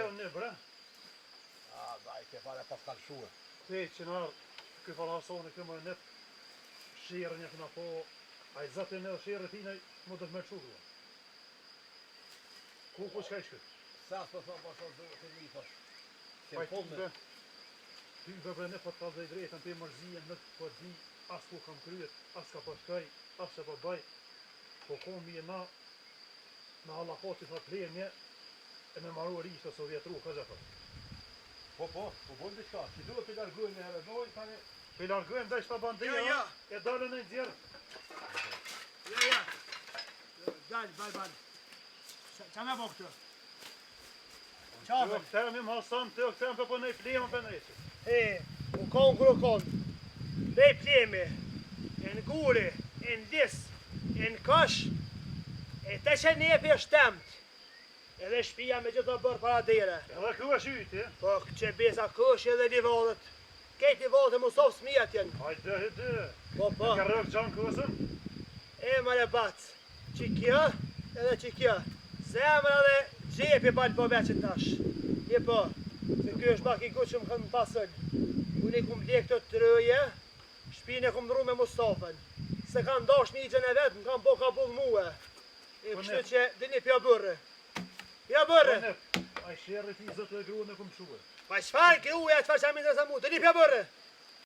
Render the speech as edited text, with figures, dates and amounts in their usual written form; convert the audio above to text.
unë në bre. Daj, ke fare pas kalshuë. Te që nërë, këj falasone këmë në nëtë, shirë një këna po, a i zëtë në shirë tina, mu të të me qurua. Ku shka i shkët? Sa së thonë pas të mi thash. Ty bre në për të dhe i drejtën, për mërzien në të për di, as ku kam kryet, as ka për shkaj, as që për baj, po komi e na halako që të plemje, e me maruar ishte o vjetru, këzë për. Po bojnë dhe shka, që duhet të largujnë me herë dojnë, tani... Për largujnë dhe ishta bandeja, e dalë në nëzjerë. Bal. Qa me bo këtë? Të këtemi më hasam, të këtemi për për nej plemë për nejtë. U konë kërë konë, nej pleme, e në guri, e në lis, e në kësh, e të që nefi është temt. Edhe shpia me gjithë të bërë para dire. Edhe kjo është yti, Po, që besa kësh edhe një valët. Kejt një valët e musov smijat jenë. Hajde. Po. Ka rëvë gjanë kësën? Mare batë, që kjo edhe që kjo. Zemra dhe gjepi balë po veqin tash. Një po, se kjo është bak i gutë që më këmë pasën. Unë i kumë lek të rëje, shpine kumë ndru me Mustafën. Se kanë dash një gjën e vetë, më kanë bo ka bull muë. Kështu që dini pja bërë. Ja bërë! A i shërë ti zëtë e gruë në këmë quë. Pa qëfar gruë e të faqë amin dhe sa mu, të një pja bërë!